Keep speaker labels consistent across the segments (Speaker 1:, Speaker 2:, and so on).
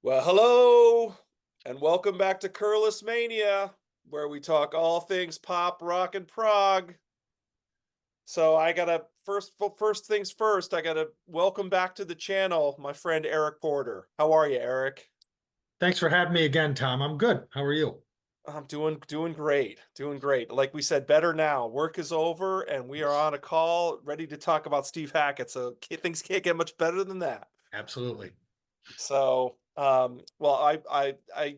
Speaker 1: Well, hello, and welcome back to Curlis Mania, where we talk all things pop, rock, and prog. So I gotta first things first. I gotta welcome back to the channel my friend Eric Porter. How are you, Eric?
Speaker 2: Thanks for having me again, Tom. I'm good. How are you?
Speaker 1: I'm doing great, doing great. Like we said, better now. Work is over, and we are
Speaker 2: Yes,
Speaker 1: on a call, ready to talk about Steve Hackett. So things can't get much better than that.
Speaker 2: absolutely.
Speaker 1: So, well,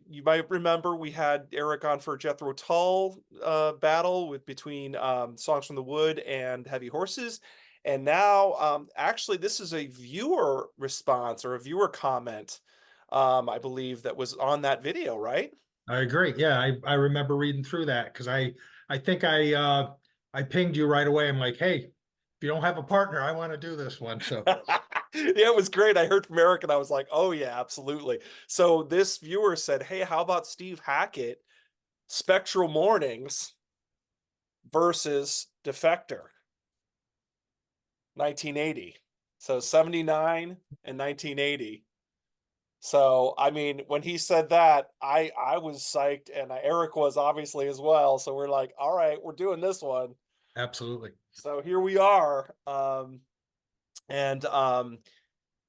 Speaker 1: you might remember we had Eric on for Jethro Tull battle with between Songs from the Wood and Heavy Horses, and now actually this is a viewer response or a viewer comment, I believe that was on that video, right?
Speaker 2: I agree. Yeah, I remember reading through that because I think I pinged you right away. I'm like, hey, if you don't have a partner, I want to do this one. So
Speaker 1: Yeah, it was great. I heard from Eric and I was like, oh yeah, absolutely. So this viewer said, hey, how about Steve Hackett, Spectral Mornings versus Defector, 1980. So 79 and 1980. So I mean, when he said that, I was psyched, and Eric was obviously as well. So we're like, all right, we're doing this one.
Speaker 2: absolutely.
Speaker 1: So here we are. And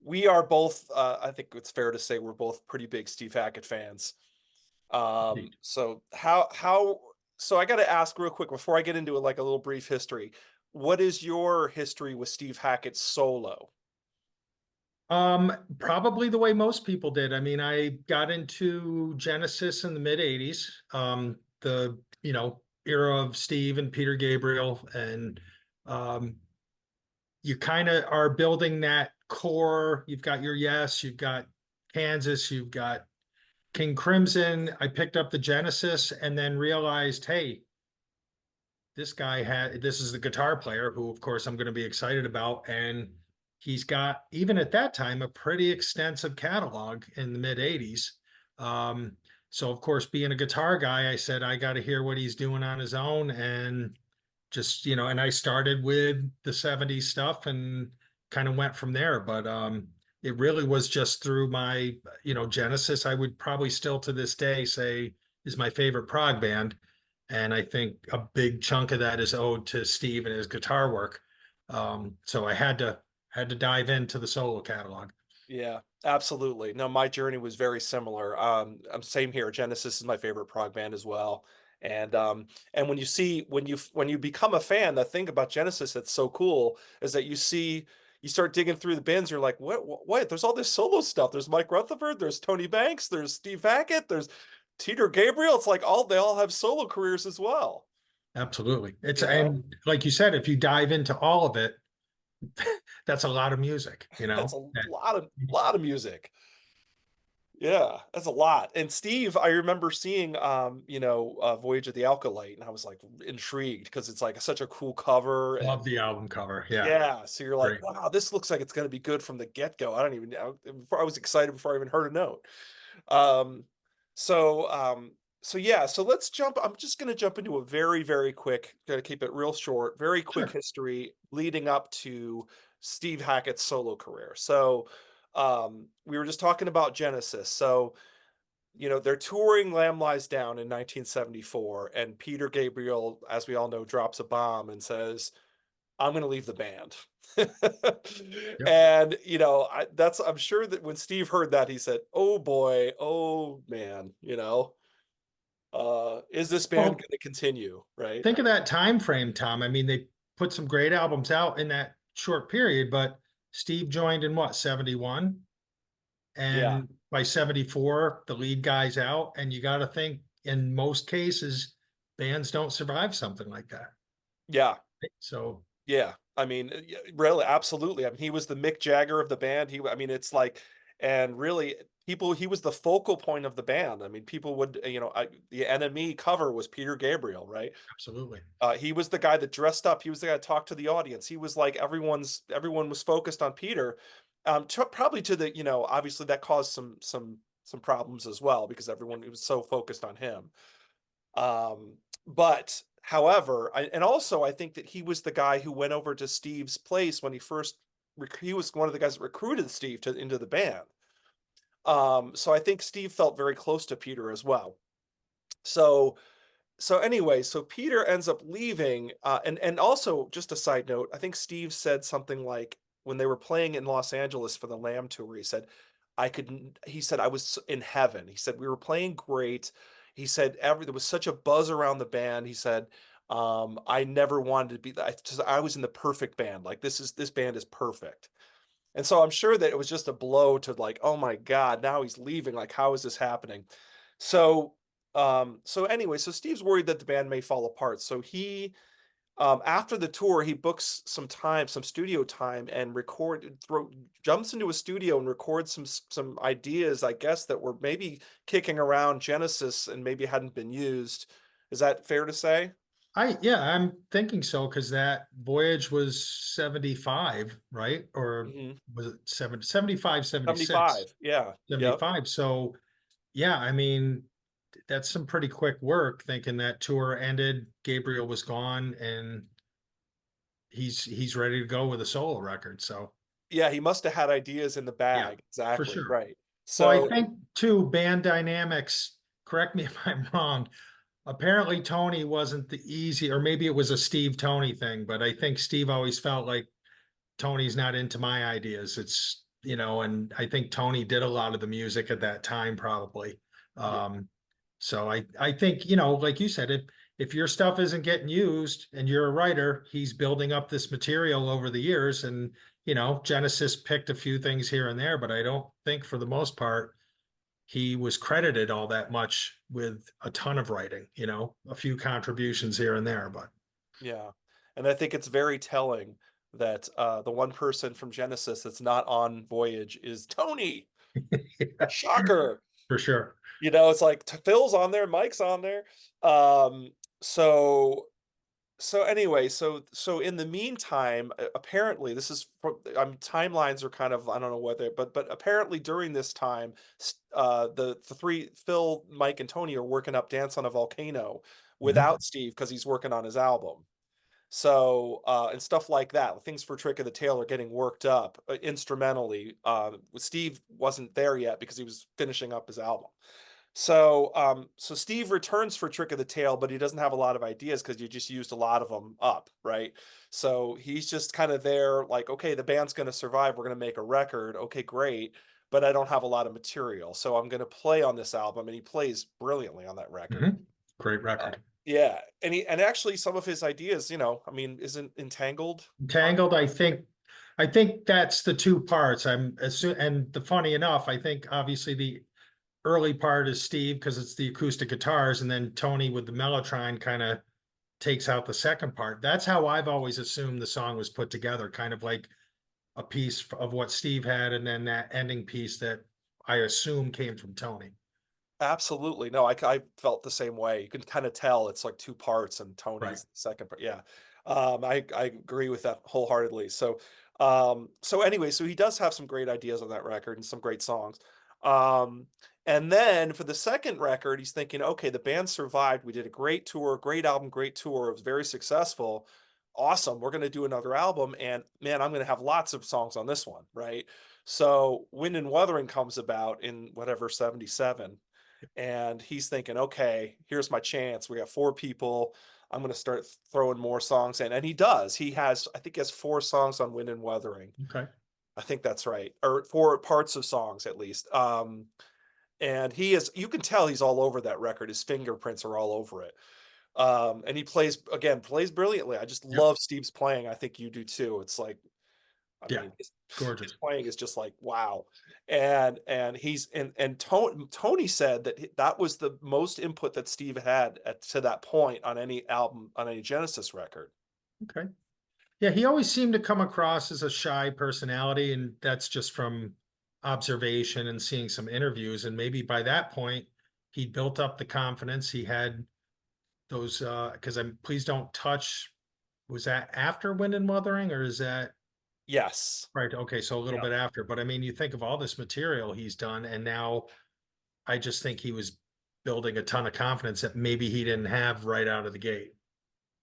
Speaker 1: we are both I think it's fair to say we're both pretty big Steve Hackett fans.
Speaker 2: Indeed.
Speaker 1: So how so I got to ask real quick before I get into it, like a little brief history. What is your history with Steve Hackett's solo?
Speaker 2: Probably the way most people did. I mean, I got into Genesis in the mid 80s. The era of Steve and Peter Gabriel, and um, you kind of are building that core. You've got your Yes, you've got Kansas, you've got King Crimson. I picked up the Genesis and then realized, hey, this is the guitar player who, of course, I'm going to be excited about. And he's got, even at that time, a pretty extensive catalog in the mid 80s. So, of course, being a guitar guy, I said, I got to hear what he's doing on his own. And and I started with the 70s stuff and kind of went from there. But it really was just through my, Genesis, I would probably still to this day say is my favorite prog band. And I think a big chunk of that is owed to Steve and his guitar work. So I had to dive into the solo catalog.
Speaker 1: Yeah, absolutely. No, my journey was very similar. I'm same here. Genesis is my favorite prog band as well. And when you see when you become a fan, the thing about Genesis that's so cool is that you start digging through the bins, you're like, what? There's all this solo stuff. There's Mike Rutherford, there's Tony Banks, there's Steve Hackett, there's Peter Gabriel. It's like they all have solo careers as well,
Speaker 2: Absolutely. It's
Speaker 1: you know?
Speaker 2: and like you said, if you dive into all of it, that's a lot of music,
Speaker 1: That's a lot of music. Yeah, that's a lot. And Steve, I remember seeing Voyage of the Alkalite, and I was like intrigued because it's like such a cool cover. And
Speaker 2: Love the album cover. Yeah,
Speaker 1: yeah, so you're like,
Speaker 2: great.
Speaker 1: wow, this looks like it's gonna be good from the get-go. I don't even know. Before I was excited before I even heard a note. Um so so yeah, so let's jump. I'm just gonna jump into a very, very quick, gonna keep it real short, very quick
Speaker 2: Sure.
Speaker 1: history leading up to Steve Hackett's solo career. So we were just talking about Genesis. So they're touring Lamb Lies Down in 1974, and Peter Gabriel, as we all know, drops a bomb and says, I'm going to leave the band.
Speaker 2: Yep.
Speaker 1: And, I'm sure that when Steve heard that, he said, oh boy, oh man, is this band
Speaker 2: Well,
Speaker 1: going to continue? Right.
Speaker 2: think of that time frame, Tom. I mean, they put some great albums out in that short period, but Steve joined in what, 71?
Speaker 1: Yeah.
Speaker 2: And by 74, the lead guy's out. And you got to think in most cases, bands don't survive something like that.
Speaker 1: Yeah.
Speaker 2: So,
Speaker 1: Yeah, I mean, really, absolutely. I mean, he was the Mick Jagger of the band. I mean, it's like, and really, he was the focal point of the band. I mean, people would, the Enemy cover was Peter Gabriel, right?
Speaker 2: absolutely.
Speaker 1: He was the guy that dressed up. He was the guy that talked to the audience. He was like everyone was focused on Peter. Probably to the, obviously that caused some problems as well because everyone was so focused on him. But however, and also I think that he was the guy who went over to Steve's place when he was one of the guys that recruited Steve into the band. So I think Steve felt very close to Peter as well. So anyway, so Peter ends up leaving, and also just a side note, I think Steve said something like when they were playing in Los Angeles for the Lamb tour, he said, he said, "I was in heaven." He said, "We were playing great." He said, there was such a buzz around the band." He said, "I never wanted to be I was in the perfect band. Like this band is perfect." And so I'm sure that it was just a blow to like, "Oh my God, now he's leaving. Like, how is this happening?" So, so anyway, so Steve's worried that the band may fall apart. So after the tour, he books some time, some studio time, and jumps into a studio and records some ideas, I guess, that were maybe kicking around Genesis and maybe hadn't been used. Is that fair to say?
Speaker 2: Yeah, I'm thinking so because that voyage was 75, right? Or
Speaker 1: Mhm.
Speaker 2: was it 75, 76,
Speaker 1: 75. Yeah. Yep.
Speaker 2: 75. So yeah, I mean, that's some pretty quick work thinking that tour ended, Gabriel was gone, and he's ready to go with a solo record. So
Speaker 1: Yeah, he must have had ideas in the
Speaker 2: yeah,
Speaker 1: bag.
Speaker 2: for
Speaker 1: Exactly.
Speaker 2: sure.
Speaker 1: Right.
Speaker 2: Well, I
Speaker 1: So
Speaker 2: think too, band dynamics, correct me if I'm wrong. Apparently Tony wasn't the easy, or maybe it was a Steve Tony thing, but I think Steve always felt like Tony's not into my ideas. It's, and I think Tony did a lot of the music at that time, probably.
Speaker 1: yeah.
Speaker 2: Um, so I think, like you said, if your stuff isn't getting used and you're a writer, he's building up this material over the years. And, Genesis picked a few things here and there, but I don't think for the most part he was credited all that much with a ton of writing, a few contributions here and there, but
Speaker 1: Yeah, and I think it's very telling that, the one person from Genesis that's not on Voyage is Tony.
Speaker 2: yeah,
Speaker 1: Shocker.
Speaker 2: for sure.
Speaker 1: It's like Phil's on there, Mike's on there. Um, so anyway, so in the meantime, apparently this is timelines are kind of I don't know whether, but apparently during this time, the three Phil, Mike, and Tony are working up "Dance on a Volcano"
Speaker 2: Mhm.
Speaker 1: without Steve because he's working on his album. So, and stuff like that. Things for Trick of the Tail are getting worked up instrumentally. Steve wasn't there yet because he was finishing up his album. So, so Steve returns for Trick of the Tail, but he doesn't have a lot of ideas because you just used a lot of them up, right? So he's just kind of there, like, okay, the band's going to survive. We're going to make a record. Okay, great. But I don't have a lot of material. So I'm going to play on this album. And he plays brilliantly on that record.
Speaker 2: Mhm. Great
Speaker 1: Uh,
Speaker 2: record.
Speaker 1: yeah, and actually some of his ideas, I mean, isn't Entangled on
Speaker 2: Tangled, I think that's the two parts. And the funny enough, I think obviously the early part is Steve because it's the acoustic guitars, and then Tony with the Mellotron kind of takes out the second part. That's how I've always assumed the song was put together, kind of like a piece of what Steve had, and then that ending piece that I assume came from Tony.
Speaker 1: Absolutely. No, I felt the same way. You can kind of tell it's like two parts and
Speaker 2: Right.
Speaker 1: Tony's the second part. Yeah. I agree with that wholeheartedly. So, so anyway, so he does have some great ideas on that record and some great songs. Um, and then for the second record, he's thinking, okay, the band survived. We did a great tour, great album, great tour. It was very successful. Awesome. We're going to do another album. And man, I'm going to have lots of songs on this one. Right. So Wind and Wuthering comes about in whatever, 77, and he's thinking, okay, here's my chance. We got four people. I'm going to start throwing more songs in. And he does. I think he has four songs on Wind and Wuthering.
Speaker 2: Okay.
Speaker 1: I think that's right. Or four parts of songs at least. And you can tell he's all over that record. His fingerprints are all over it. And he plays brilliantly. I just
Speaker 2: Yep.
Speaker 1: love Steve's playing. I think you do too. It's like, I
Speaker 2: Yeah.
Speaker 1: mean, his
Speaker 2: Gorgeous.
Speaker 1: playing is just like, wow. And he's and Tony said that that was the most input that Steve had to that point on any album, on any Genesis record.
Speaker 2: Okay. Yeah, he always seemed to come across as a shy personality, and that's just from observation and seeing some interviews. And maybe by that point, he built up the confidence. He had those because I'm please don't touch. Was that after Wind and Wuthering, or is that
Speaker 1: Yes.
Speaker 2: right? Okay, so a little
Speaker 1: Yeah.
Speaker 2: bit after. But I mean, you think of all this material he's done, and now I just think he was building a ton of confidence that maybe he didn't have right out of the gate.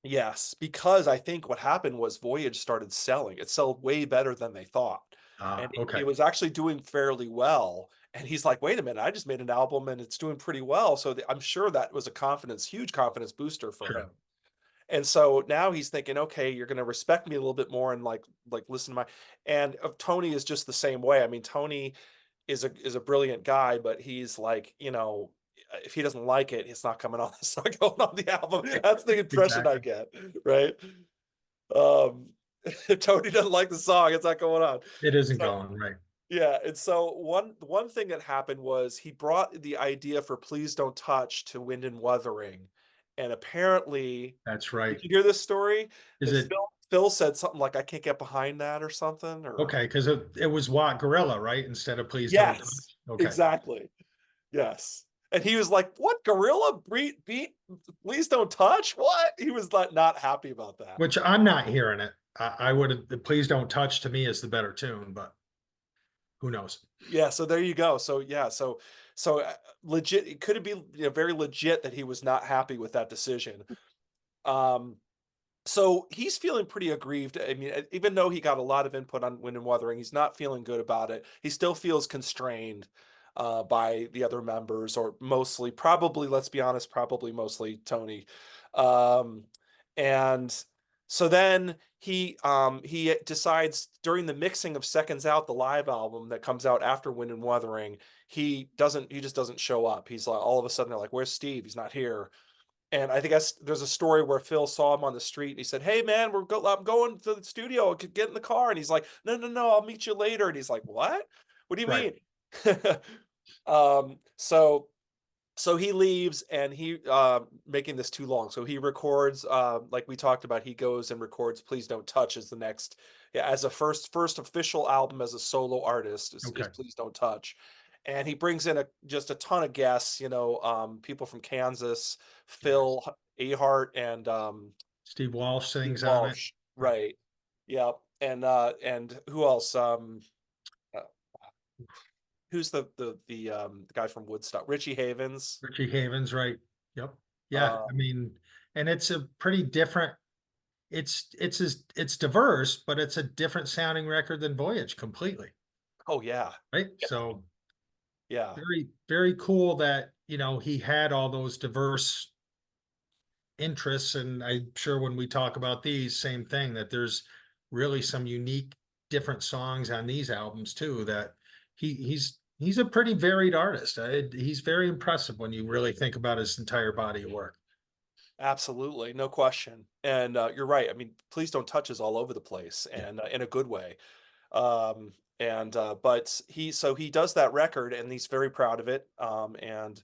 Speaker 1: Yes, because I think what happened was Voyage started selling. It sold way better than they thought. And it
Speaker 2: Okay.
Speaker 1: was actually doing fairly well. And he's like, "Wait a minute, I just made an album and it's doing pretty well." So I'm sure that was a huge confidence booster for him.
Speaker 2: Sure.
Speaker 1: And so now he's thinking, "Okay, you're gonna respect me a little bit more and like listen to my." And Tony is just the same way. I mean, Tony is a brilliant guy, but he's like, if he doesn't like it, it's not coming on. It's not going on the album. That's the impression I
Speaker 2: Exactly.
Speaker 1: get, right? Um, if Tony doesn't like the song, it's not going on.
Speaker 2: It isn't
Speaker 1: So
Speaker 2: going right.
Speaker 1: yeah, and so one thing that happened was he brought the idea for "Please Don't Touch" to Wind and Wuthering, and apparently,
Speaker 2: That's
Speaker 1: did
Speaker 2: right.
Speaker 1: you hear this story?
Speaker 2: Is
Speaker 1: That
Speaker 2: it
Speaker 1: Phil said something like, "I can't get behind that," or something, or
Speaker 2: okay? Because it was what Gorilla, right? Instead of Please Don't
Speaker 1: yes,
Speaker 2: Touch. Okay.
Speaker 1: exactly. Yes. And he was like, "What, Gorilla? Please don't touch? What?" He was not happy about that.
Speaker 2: Which I'm not hearing it. I would have the Please Don't Touch to me is the better tune, but who knows?
Speaker 1: Yeah, so there you go. So yeah, legit, it could be, very legit that he was not happy with that decision. Um, so he's feeling pretty aggrieved. I mean, even though he got a lot of input on Wind and Wuthering, he's not feeling good about it. He still feels constrained by the other members, or mostly, probably, let's be honest, probably mostly Tony. Um, and so then he decides during the mixing of Seconds Out, the live album that comes out after Wind and Wuthering, he just doesn't show up. He's like, all of a sudden they're like, "Where's Steve? He's not here." And I think there's a story where Phil saw him on the street and he said, "Hey man, I'm going to the studio. Get in the car." And he's like, "No, no, no, I'll meet you later." And he's like, "What? What do you
Speaker 2: Right.
Speaker 1: mean?" So he leaves, and making this too long. So he records, like we talked about, he goes and records "Please Don't Touch" as the next, yeah, as a first official album as a solo artist is
Speaker 2: Okay.
Speaker 1: "Please Don't Touch." And he brings in just a ton of guests, people from Kansas,
Speaker 2: Yes.
Speaker 1: Phil Ahart and
Speaker 2: Steve Walsh
Speaker 1: Steve
Speaker 2: sings on it.
Speaker 1: Walsh,
Speaker 2: Right.
Speaker 1: right? Yep. And who else? Uh, who's the guy from Woodstock? Richie Havens.
Speaker 2: Richie Havens, right. Yep. Yeah. I
Speaker 1: Um,
Speaker 2: mean, and it's a pretty different it's diverse, but it's a different sounding record than Voyage completely.
Speaker 1: oh yeah,
Speaker 2: Right.
Speaker 1: yeah,
Speaker 2: So
Speaker 1: yeah.
Speaker 2: very, very cool that, he had all those diverse interests. And I'm sure when we talk about these, same thing, that there's really some unique, different songs on these albums too, that he's a pretty varied artist. He's very impressive when you really think about his entire body of work.
Speaker 1: Absolutely, no question. And you're right. I mean, "Please Don't Touch" is all over the place,
Speaker 2: Yeah.
Speaker 1: and in a good way. And but he does that record, and he's very proud of it. And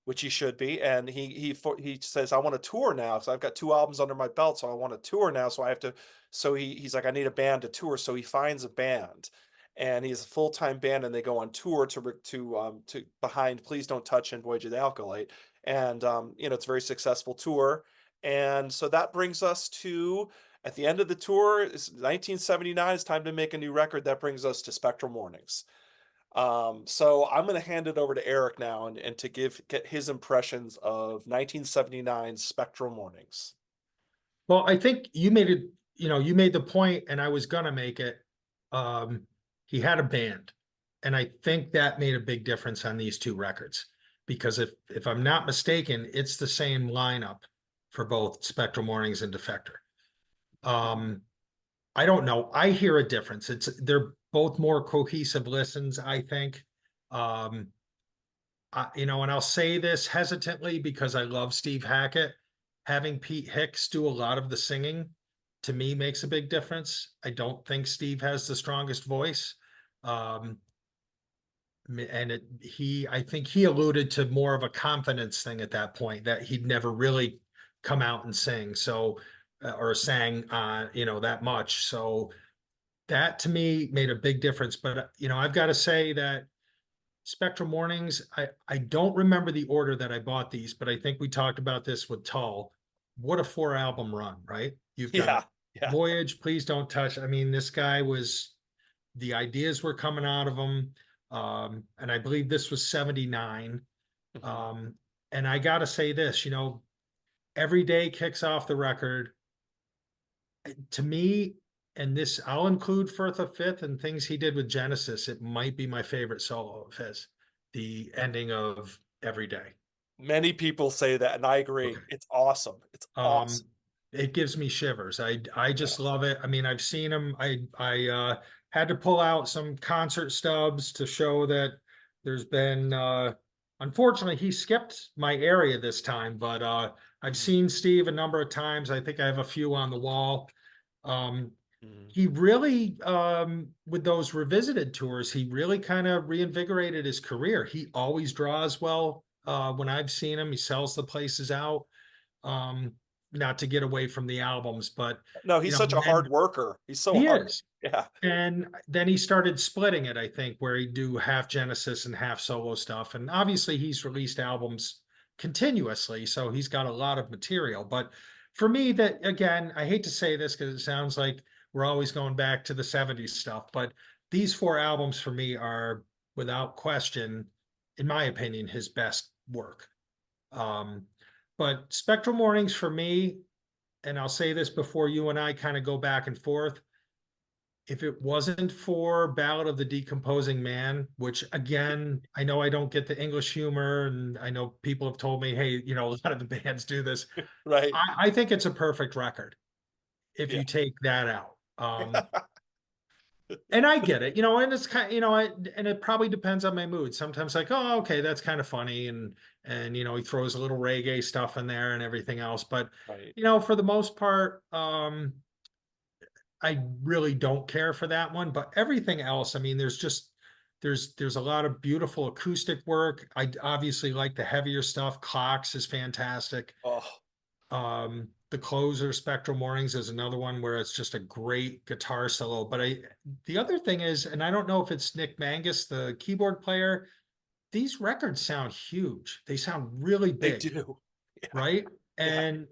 Speaker 1: which he should be. And he says, "I want to tour now. So I've got 2 albums under my belt, so I want to tour now. So I have to." So he's like, "I need a band to tour." So he finds a band, and he has a full time band, and they go on tour to behind "Please Don't Touch" and "Voyage of the Alkalite." And it's a very successful tour. And so that brings us to, at the end of the tour, it's 1979. It's time to make a new record. That brings us to "Spectral Mornings." So I'm going to hand it over to Eric now, and to get his impressions of 1979 Spectral Mornings.
Speaker 2: Well, I think you made it, you made the point, and I was gonna make it. Um, he had a band, and I think that made a big difference on these two records. Because if I'm not mistaken, it's the same lineup for both Spectral Mornings and Defector. Um, I don't know. I hear a difference. They're both more cohesive listens, I think. Um, and I'll say this hesitantly because I love Steve Hackett. Having Pete Hicks do a lot of the singing to me makes a big difference. I don't think Steve has the strongest voice. Um, and I think he alluded to more of a confidence thing at that point, that he'd never really come out and sing. So, or sang, that much. So that to me made a big difference. But, I've got to say that Spectral Mornings, I don't remember the order that I bought these, but I think we talked about this with Tull. What a 4 album run, right? You've got
Speaker 1: Yeah, yeah.
Speaker 2: Voyage, Please Don't Touch. I mean, this guy was, the ideas were coming out of him. And I believe this was 79.
Speaker 1: Mhm.
Speaker 2: Um, and I gotta say this, Every Day kicks off the record. To me, and this I'll include Firth of Fifth and things he did with Genesis. It might be my favorite solo of his. the ending of Every Day.
Speaker 1: Many people say that, and I agree.
Speaker 2: Okay.
Speaker 1: It's awesome. It's
Speaker 2: Um,
Speaker 1: awesome.
Speaker 2: it gives me shivers. I
Speaker 1: Yeah.
Speaker 2: just love it. I mean, I've seen him. Had to pull out some concert stubs to show that there's been unfortunately he skipped my area this time, but I've
Speaker 1: Mhm,
Speaker 2: seen Steve a number of times. I think I have a few on the wall. Um,
Speaker 1: mhm.
Speaker 2: he really with those revisited tours, he really kind of reinvigorated his career. He always draws well. When I've seen him, he sells the places out. Um, not to get away from the albums, but
Speaker 1: No,
Speaker 2: you
Speaker 1: he's
Speaker 2: know,
Speaker 1: such a hard
Speaker 2: then
Speaker 1: worker. He's so
Speaker 2: he
Speaker 1: hard.
Speaker 2: is.
Speaker 1: Yeah,
Speaker 2: And then he started splitting it, I think, where he'd do half Genesis and half solo stuff. And obviously he's released albums continuously, so he's got a lot of material. But for me, that again, I hate to say this because it sounds like we're always going back to the 70s stuff, but these four albums for me are without question, in my opinion, his best work. Um, but Spectral Mornings for me, and I'll say this before you and I kind of go back and forth. If it wasn't for Ballad of the Decomposing Man, which again, I know I don't get the English humor, and I know people have told me, hey, a lot of the bands do this.
Speaker 1: right.
Speaker 2: I think it's a perfect record if
Speaker 1: Yeah.
Speaker 2: you take that out. And I get it, and it's kind, and it probably depends on my mood. Sometimes like, oh, okay, that's kind of funny, and he throws a little reggae stuff in there and everything else. But
Speaker 1: Right.
Speaker 2: for the most part, I really don't care for that one. But everything else, I mean, there's a lot of beautiful acoustic work. I obviously like the heavier stuff. Clocks is fantastic.
Speaker 1: Oh,
Speaker 2: The closer, Spectral Mornings, is another one where it's just a great guitar solo. But the other thing is, and I don't know if it's Nick Mangus, the keyboard player, these records sound huge. They sound really
Speaker 1: they
Speaker 2: big,
Speaker 1: do. Yeah,
Speaker 2: right?
Speaker 1: yeah.
Speaker 2: And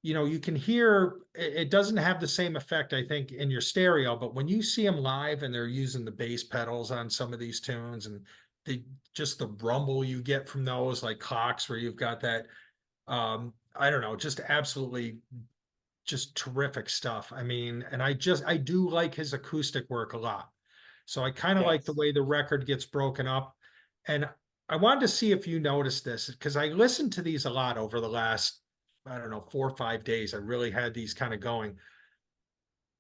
Speaker 2: you can hear it doesn't have the same effect, I think, in your stereo, but when you see them live and they're using the bass pedals on some of these tunes and they just the rumble you get from those, like Clocks, where you've got that I don't know, just absolutely just terrific stuff. I mean, and I do like his acoustic work a lot. So I kind of like the
Speaker 1: Yes.
Speaker 2: way the record gets broken up. And I wanted to see if you noticed this because I listened to these a lot over the last, I don't know, 4 or 5 days. I really had these kind of going.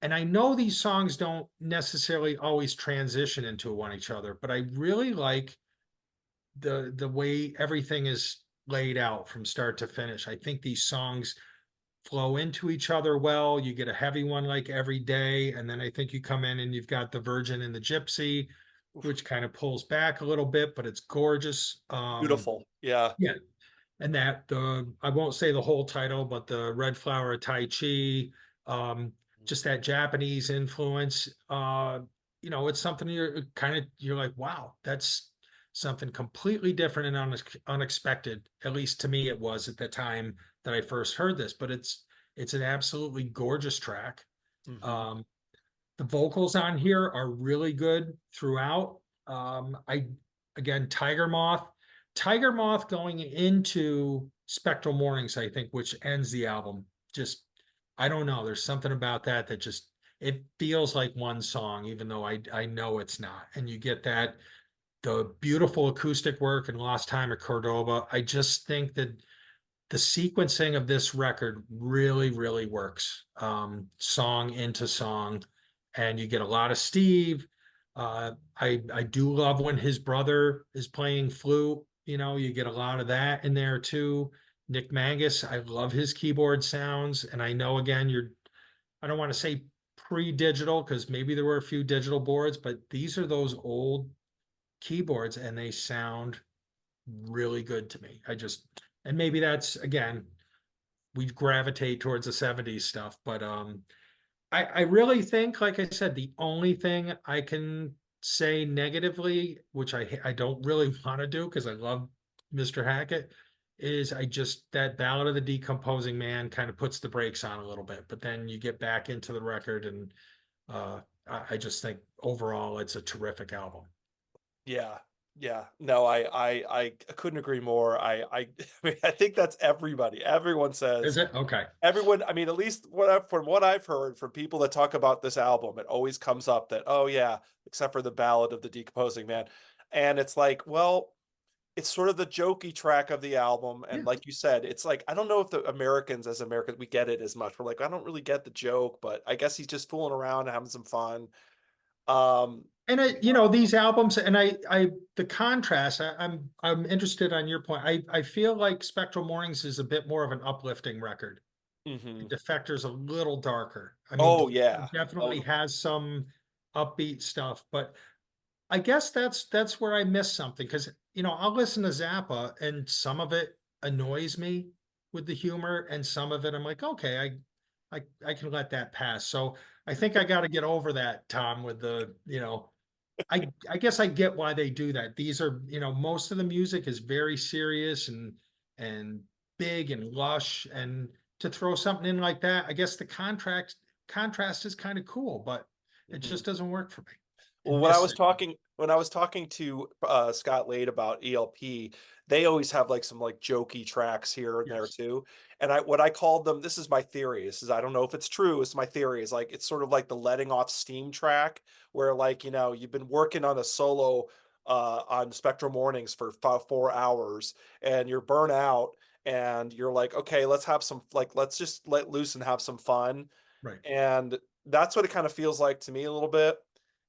Speaker 2: And I know these songs don't necessarily always transition into one each other, but I really like the way everything is laid out from start to finish. I think these songs flow into each other well. You get a heavy one like Every Day, and then I think you come in and you've got the Virgin and the Gypsy,
Speaker 1: Oof,
Speaker 2: which kind of pulls back a little bit, but it's gorgeous.
Speaker 1: beautiful. Yeah.
Speaker 2: Yeah, and that the I won't say the whole title, but the Red Flower of Tai Chi, um, just that Japanese influence. It's something you're like, wow, that's something completely different and unexpected. At least to me, it was at the time that I first heard this. But it's an absolutely gorgeous track.
Speaker 1: Hmm.
Speaker 2: Um, the vocals on here are really good throughout. I again Tiger Moth going into Spectral Mornings, I think, which ends the album. Just I don't know. There's something about that that just it feels like one song, even though I know it's not. And you get that the beautiful acoustic work and Lost Time at Cordoba. I just think that the sequencing of this record really, really works, song into song, and you get a lot of Steve. I do love when his brother is playing flute. You get a lot of that in there too. Nick Mangus, I love his keyboard sounds, and I know again I don't want to say pre-digital because maybe there were a few digital boards, but these are those old keyboards, and they sound really good to me. And maybe that's again we gravitate towards the 70s stuff. But I really think, like I said, the only thing I can say negatively, which I don't really want to do because I love Mr. Hackett, is I just that Ballad of the Decomposing Man kind of puts the brakes on a little bit. But then you get back into the record, and I just think overall it's a terrific album.
Speaker 1: Yeah. Yeah. No, I couldn't agree more. I I mean, I think that's everybody. Everyone
Speaker 2: Is
Speaker 1: says
Speaker 2: it okay?
Speaker 1: everyone, I mean, at least from what I've heard from people that talk about this album, it always comes up that, oh yeah, except for the Ballad of the Decomposing Man. And it's like, well, it's sort of the jokey track of the album, and
Speaker 2: Yeah.
Speaker 1: like you said, it's like, I don't know if the Americans as Americans, we get it as much. We're like, "I don't really get the joke," but I guess he's just fooling around and having some fun. Um,
Speaker 2: And these albums, and the contrast. I'm interested on your point. I feel like Spectral Mornings is a bit more of an uplifting record.
Speaker 1: mhm.
Speaker 2: Defector's a little darker. I mean,
Speaker 1: Oh,
Speaker 2: Defector
Speaker 1: yeah.
Speaker 2: definitely
Speaker 1: Totally.
Speaker 2: has some upbeat stuff, but I guess that's where I miss something because I'll listen to Zappa and some of it annoys me with the humor, and some of it I'm like, okay, I can let that pass. So I think I got to get over that, Tom, with I guess I get why they do that. These are, most of the music is very serious and big and lush, and to throw something in like that, I guess the contrast is kind of cool, but it
Speaker 1: Mhm.
Speaker 2: just doesn't work for me. It
Speaker 1: Well, when
Speaker 2: misses.
Speaker 1: I was talking to, Scott Lade about ELP, they always have, like, some, like, jokey tracks here and there
Speaker 2: Yes.
Speaker 1: too, and I called them, this is my theory, this is, I don't know if it's true, it's my theory, is, like, it's sort of like the letting off steam track where, like, you've been working on a solo, on Spectral Mornings for 4 hours, and you're burnt out, and you're like, "Okay, let's have some, like, let's just let loose and have some fun,"
Speaker 2: Right.
Speaker 1: and that's what it kinda feels like to me a little bit.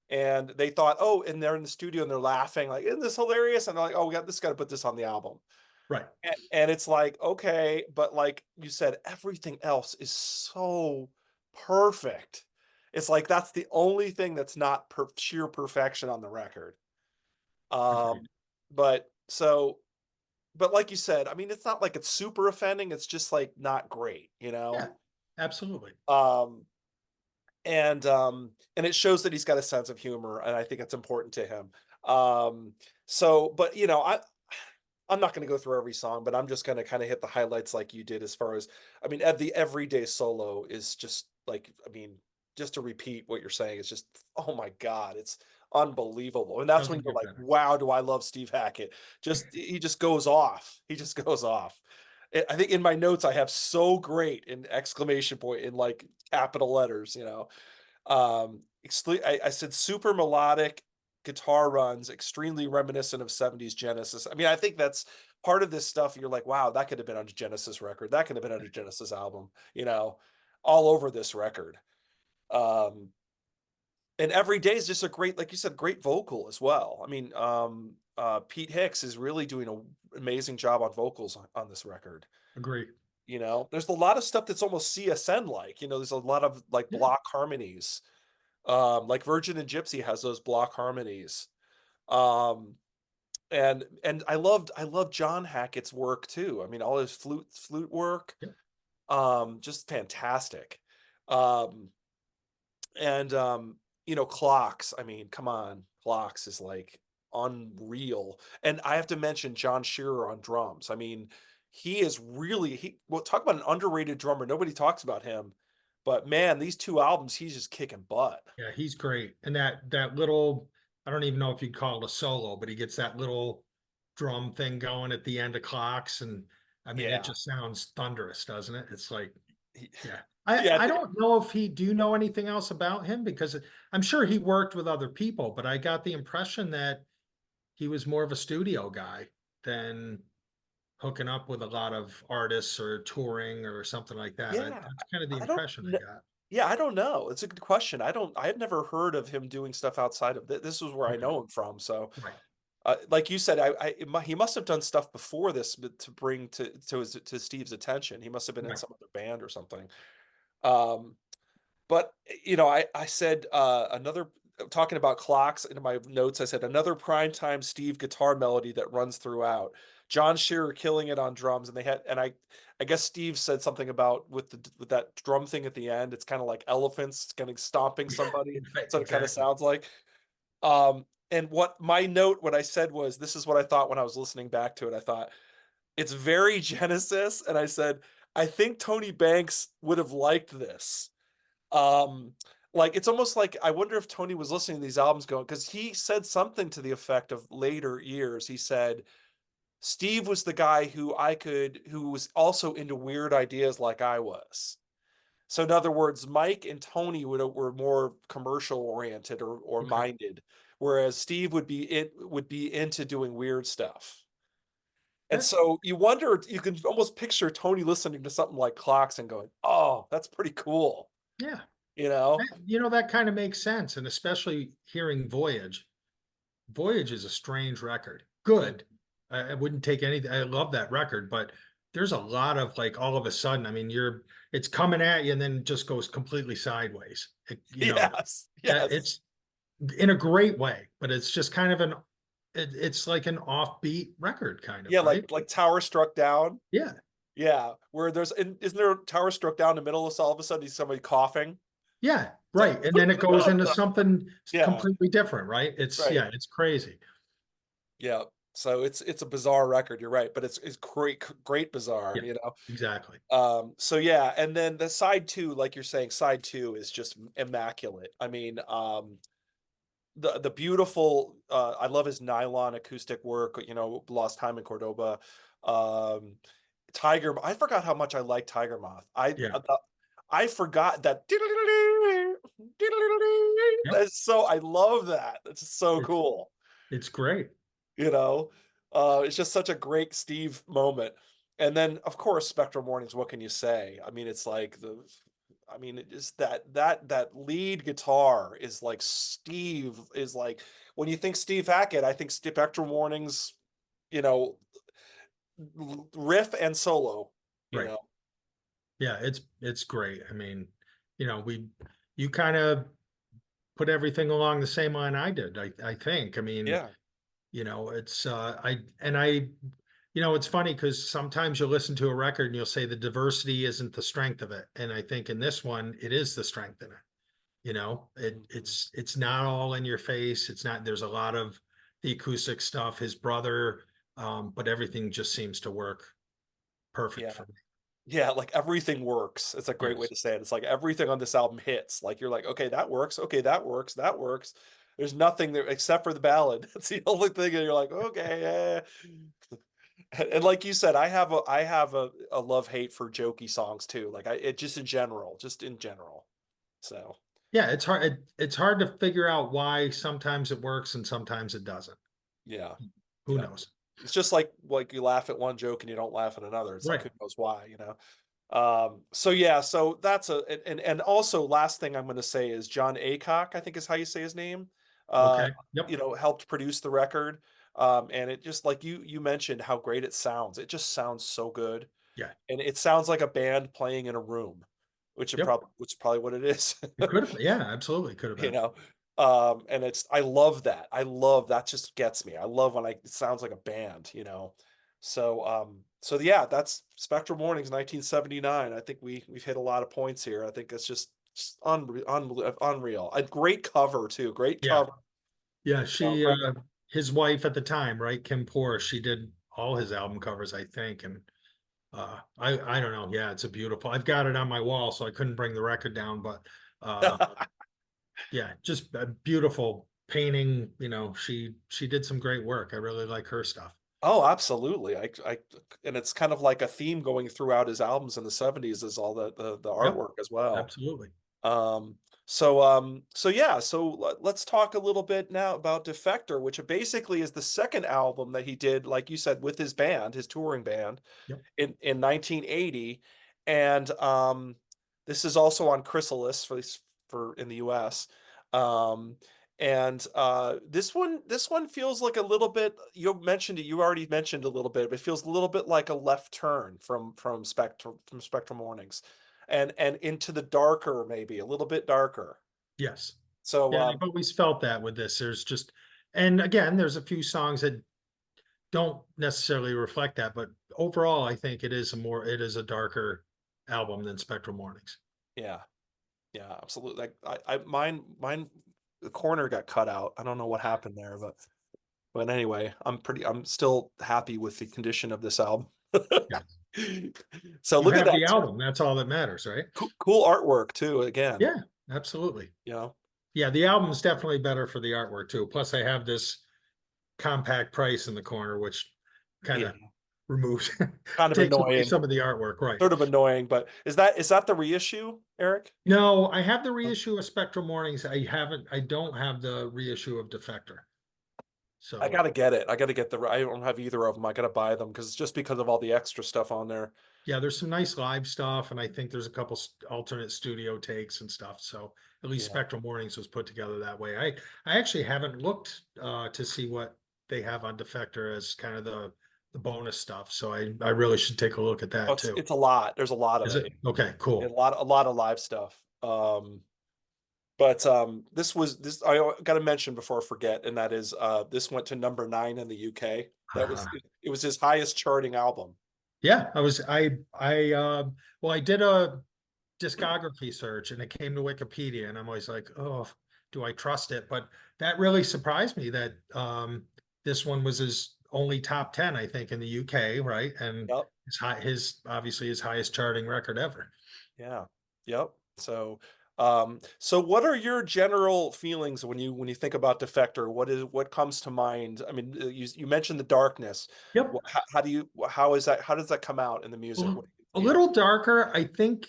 Speaker 1: And they thought, "Oh," and they're in the studio and they're laughing like, "Isn't this hilarious?" And they're like, "Oh, we got this, gotta put this on the album."
Speaker 2: Right.
Speaker 1: And it's like, okay, but like you said, everything else is so perfect. It's like that's the only thing that's not sheer perfection on the record.
Speaker 2: Agreed.
Speaker 1: Um, but so, but like you said, I mean, it's not like it's super offending. It's just like not great, you
Speaker 2: Yeah.
Speaker 1: know?
Speaker 2: Absolutely.
Speaker 1: Um, and it shows that he's got a sense of humor, and I think it's important to him. So, but I'm not going to go through every song, but I'm just going to kind of hit the highlights like you did. As far as, I mean, the everyday solo is just like, I mean, just to repeat what you're saying, it's just, oh my god, it's unbelievable. And that's when
Speaker 2: Doesn't
Speaker 1: you're
Speaker 2: get
Speaker 1: like,
Speaker 2: better.
Speaker 1: wow, do I love Steve Hackett. Just he just goes off, he just goes off. I think in my notes I have "so great" in exclamation point in like capital letters, I said super melodic guitar runs, extremely reminiscent of 70s Genesis. I mean, I think that's part of this stuff. You're like, wow, that could have been on a Genesis record. That could have been on a Genesis album, all over this record. Um, and every day is just a great, like you said, great vocal as well. I mean, Pete Hicks is really doing an amazing job on vocals on this record.
Speaker 2: Agree.
Speaker 1: There's a lot of stuff that's almost CSN like, there's a lot of like
Speaker 2: Yeah.
Speaker 1: block harmonies. Like Virgin and Gypsy has those block harmonies. Um, and I loved John Hackett's work too. I mean, all his flute work,
Speaker 2: Yeah.
Speaker 1: just fantastic. Um, and Clocks. I mean, come on, Clocks is like unreal. And I have to mention John Shearer on drums. I mean, he is really well, talk about an underrated drummer. Nobody talks about him, but man, these two albums, he's just kicking butt.
Speaker 2: Yeah, he's great. And that little, I don't even know if you'd call it a solo, but he gets that little drum thing going at the end of Clocks. And I mean, it
Speaker 1: Yeah.
Speaker 2: just sounds thunderous, doesn't it? It's like,
Speaker 1: He-
Speaker 2: yeah. I,
Speaker 1: yeah,
Speaker 2: I don't know if he do know anything else about him because I'm sure he worked with other people, but I got the impression that he was more of a studio guy than hooking up with a lot of artists or touring or something like that.
Speaker 1: yeah.
Speaker 2: That's kind of the
Speaker 1: I don't
Speaker 2: impression I
Speaker 1: know.
Speaker 2: got.
Speaker 1: Yeah, I don't know. It's a good question. I've never heard of him doing stuff outside of this is where I
Speaker 2: Okay.
Speaker 1: know him from. So,
Speaker 2: Right.
Speaker 1: like you said, he must have done stuff before this, but to bring to Steve's attention. He must have been in
Speaker 2: Right.
Speaker 1: some other band or something. Um, but I said another talking about Clocks in my notes. I said another primetime Steve guitar melody that runs throughout. John Shearer killing it on drums, and I guess Steve said something about with that drum thing at the end. It's kind of like elephants kind of stomping somebody.
Speaker 2: Right.
Speaker 1: That's what it kind of
Speaker 2: Exactly.
Speaker 1: sounds like. And what my note, what I said was, this is what I thought when I was listening back to it. I thought it's very Genesis, and I said I think Tony Banks would have liked this. Um, like it's almost like I wonder if Tony was listening to these albums going, because he said something to the effect of later years. He said Steve was the guy who was also into weird ideas like I was. So in other words, Mike and Tony were more commercial oriented or
Speaker 2: Okay.
Speaker 1: minded, whereas Steve would be into doing weird stuff. And so you wonder, you can almost picture Tony listening to something like Clocks and going, "Oh, that's pretty cool,"
Speaker 2: Yeah.
Speaker 1: you know?
Speaker 2: You know, that kind of makes sense. And especially hearing Voyage. Voyage is a strange record. Good. I wouldn't take anything. I love that record, but there's a lot of like all of a sudden, I mean, it's coming at you and then just goes completely sideways.
Speaker 1: Yes, yes.
Speaker 2: It's in a great way, but it's just kind of it's like an offbeat record, kind of,
Speaker 1: Yeah,
Speaker 2: right?
Speaker 1: like Tower Struck Down.
Speaker 2: Yeah.
Speaker 1: Yeah, where isn't there a Tower Struck Down in the middle of this, all of a sudden, somebody coughing?
Speaker 2: Yeah.
Speaker 1: It's like,
Speaker 2: Right. And then it goes into something
Speaker 1: yeah,
Speaker 2: completely different, right?
Speaker 1: right.
Speaker 2: It's crazy.
Speaker 1: Yeah. So it's a bizarre record, you're right, but it's great bizarre,
Speaker 2: Yeah, exactly.
Speaker 1: So yeah, and then the side 2, like you're saying, side 2 is just immaculate. I mean, the beautiful, I love his nylon acoustic work, Lost Time in Cordoba. Um, I forgot how much I like Tiger Moth.
Speaker 2: Yeah.
Speaker 1: I forgot that
Speaker 2: Yep.
Speaker 1: that's so I love that. It's so
Speaker 2: It's
Speaker 1: cool.
Speaker 2: it's great.
Speaker 1: You know? It's just such a great Steve moment. And then, of course, Spectral Mornings, what can you say? I mean, it's like it is that lead guitar is like Steve is like when you think Steve Hackett, I think Spectral Mornings, you know, riff and solo, you
Speaker 2: Right.
Speaker 1: know.
Speaker 2: Yeah, it's great. I mean, you kind of put everything along the same line I did. I think. I mean,
Speaker 1: Yeah.
Speaker 2: it's I it's funny because sometimes you'll listen to a record and you'll say the diversity isn't the strength of it. And I think in this one, it is the strength in it.
Speaker 1: Mhm.
Speaker 2: It's not all in your face. It's not, there's a lot of the acoustic stuff, his brother, but everything just seems to work perfect
Speaker 1: Yeah.
Speaker 2: for me.
Speaker 1: Yeah, like everything works. It's a great way
Speaker 2: Yes.
Speaker 1: to say it. It's like everything on this album hits. Like you're like, okay, that works. Okay, that works. That works. There's nothing there except for the ballad. That's the only thing, and you're like, okay, yeah. And like you said, I have a love hate for jokey songs too. Like it just in general. So
Speaker 2: Yeah, it's hard to figure out why sometimes it works and sometimes it doesn't.
Speaker 1: yeah,
Speaker 2: Who
Speaker 1: yeah.
Speaker 2: knows?
Speaker 1: It's just like you laugh at one joke and you don't laugh at another. It's like
Speaker 2: Right.
Speaker 1: who knows why. So yeah, so that's and also last thing I'm going to say is John Aycock, I think is how you say his name. Uh,
Speaker 2: Okay. Yep.
Speaker 1: helped produce the record. And it just like you mentioned how great it sounds. It just sounds so good,
Speaker 2: Yeah.
Speaker 1: and it sounds like a band playing in a room,
Speaker 2: Yep.
Speaker 1: which is probably what it is.
Speaker 2: It could have been. Yeah, absolutely could have
Speaker 1: you
Speaker 2: been.
Speaker 1: know and I love that. That just gets me. I love when it sounds like a band. So yeah, that's Spectral Mornings 1979. I think we've hit a lot of points here. I think it's just unreal. A great cover too, great
Speaker 2: Yeah.
Speaker 1: cover.
Speaker 2: Yeah.
Speaker 1: Great.
Speaker 2: His wife at the time, right? Kim Poor, she did all his album covers, I think. And I don't know. Yeah, it's a beautiful, I've got it on my wall, so I couldn't bring the record down, but uh yeah, just a beautiful painting. She did some great work. I really like her stuff.
Speaker 1: Oh, absolutely. And it's kind of like a theme going throughout his albums in the 70s is all the
Speaker 2: Yep,
Speaker 1: artwork as well.
Speaker 2: absolutely.
Speaker 1: So yeah, so let's talk a little bit now about Defector, which basically is the second album that he did, like you said, with his band, his touring band,
Speaker 2: Yep.
Speaker 1: in 1980, and this is also on Chrysalis for in the U.S. Um, and this one feels like a little bit. You already mentioned a little bit, but it feels a little bit like a left turn from Spectral Mornings, and into the darker, maybe a little bit darker.
Speaker 2: Yes.
Speaker 1: So
Speaker 2: Yeah, and I've always felt that with this. And again, there's a few songs that don't necessarily reflect that, but overall, I think it is a darker album than Spectral Mornings.
Speaker 1: yeah, yeah, absolutely. Like mine, the corner got cut out. I don't know what happened there, but anyway, I'm still happy with the condition of this album.
Speaker 2: Yeah.
Speaker 1: So
Speaker 2: You
Speaker 1: look at
Speaker 2: have
Speaker 1: that
Speaker 2: the album. That's all that matters, right?
Speaker 1: cool artwork too. Again,
Speaker 2: Yeah, absolutely.
Speaker 1: you know,
Speaker 2: Yeah, the album's definitely better for the artwork too. Plus, I have this compact price in the corner, which kind
Speaker 1: yeah,
Speaker 2: of removes
Speaker 1: kind of
Speaker 2: takes away
Speaker 1: annoying,
Speaker 2: some of the artwork, right?
Speaker 1: sort of annoying. But is that the reissue, Eric?
Speaker 2: No, I have the reissue of Spectral Mornings. I don't have the reissue of Defector.
Speaker 1: I
Speaker 2: So
Speaker 1: gotta get it. I gotta get I don't have either of them. I gotta buy them because just because of all the extra stuff on there.
Speaker 2: yeah, there's some nice live stuff, and I think there's a couple alternate studio takes and stuff. So at least
Speaker 1: Yeah.
Speaker 2: Spectral Mornings was put together that way. I actually haven't looked to see what they have on Defector as kind of the bonus stuff. So I really should take a look at
Speaker 1: Oh,
Speaker 2: that too.
Speaker 1: it's a lot. There's a lot of
Speaker 2: Is
Speaker 1: it.
Speaker 2: it? Okay,
Speaker 1: A
Speaker 2: cool.
Speaker 1: lot of live stuff. But this I got to mention before I forget, and that is this went to number 9 in the UK. That was
Speaker 2: Uh,
Speaker 1: it was his highest charting album.
Speaker 2: yeah, well, I did a discography search and it came to Wikipedia, and I'm always like, oh, do I trust it? But that really surprised me that this one was his only top 10, I think, in the UK, right? And
Speaker 1: Yep.
Speaker 2: his obviously his highest charting record ever.
Speaker 1: Yeah. Yep. So what are your general feelings when you think about Defector? What comes to mind? I mean, you mentioned the darkness.
Speaker 2: Yep.
Speaker 1: How do you how is that how does that come out in the music? What do you
Speaker 2: A
Speaker 1: feel?
Speaker 2: little darker. I think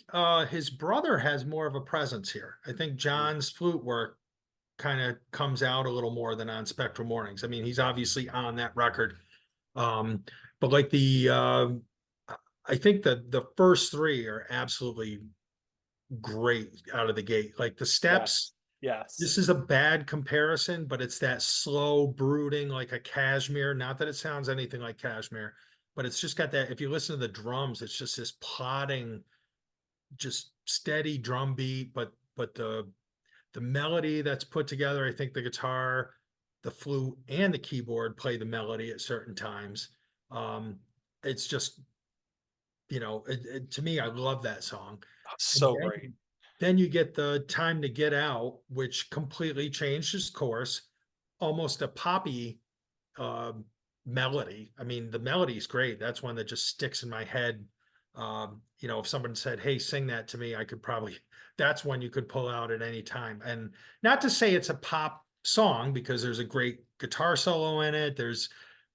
Speaker 2: his brother has more of a presence here. I think
Speaker 1: Mm.
Speaker 2: John's flute work kind of comes out a little more than on Spectral Mornings. I mean, he's obviously on that record. Um, but like I think that the first three are absolutely great out of the gate. Like the steps,
Speaker 1: Yes. Yes.
Speaker 2: this is a bad comparison, but it's that slow brooding like a cashmere. Not that it sounds anything like cashmere, but it's just got that. If you listen to the drums, it's just this plodding, just steady drum beat, but the melody that's put together, I think the guitar, the flute, and the keyboard play the melody at certain times. It's just, to me, I love that song. And
Speaker 1: So great.
Speaker 2: then you get the Time to Get Out, which completely changed his course, almost a poppy uh, melody. I mean, the melody is great. That's one that just sticks in my head. If someone said, "Hey, sing that to me," I could probably. That's one you could pull out at any time. And not to say it's a pop song because there's a great guitar solo in it.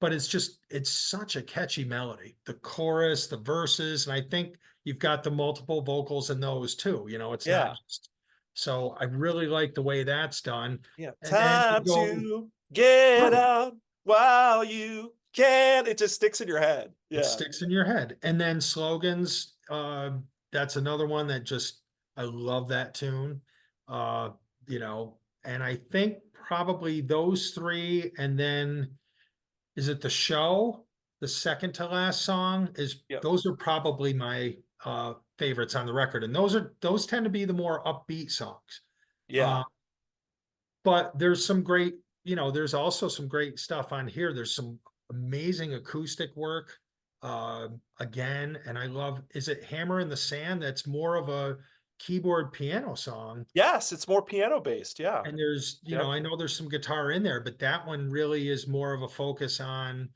Speaker 2: But it's such a catchy melody. The chorus, the verses, and I think you've got the multiple vocals in those too. It's not
Speaker 1: Yeah.
Speaker 2: just. So I really like the way that's done.
Speaker 1: Yeah.
Speaker 2: And then you
Speaker 1: Time
Speaker 2: go
Speaker 1: to get
Speaker 2: right.
Speaker 1: out while you can. It just sticks in your head.
Speaker 2: It
Speaker 1: Yeah.
Speaker 2: sticks in your head. And then slogans, that's another one that just I love that tune. Uh, and I think probably those three, and then is it the show? The second to last song is
Speaker 1: Yep.
Speaker 2: those are probably my favorites on the record. And those tend to be the more upbeat songs. Uh,
Speaker 1: Yeah.
Speaker 2: but there's some great, there's also some great stuff on here. There's some amazing acoustic work again. And I love, is it Hammer in the Sand? That's more of a keyboard piano song.
Speaker 1: Yes, it's more piano based. Yeah.
Speaker 2: And there's,
Speaker 1: Yep.
Speaker 2: I know there's some guitar in there, but that one really is more of a focus on,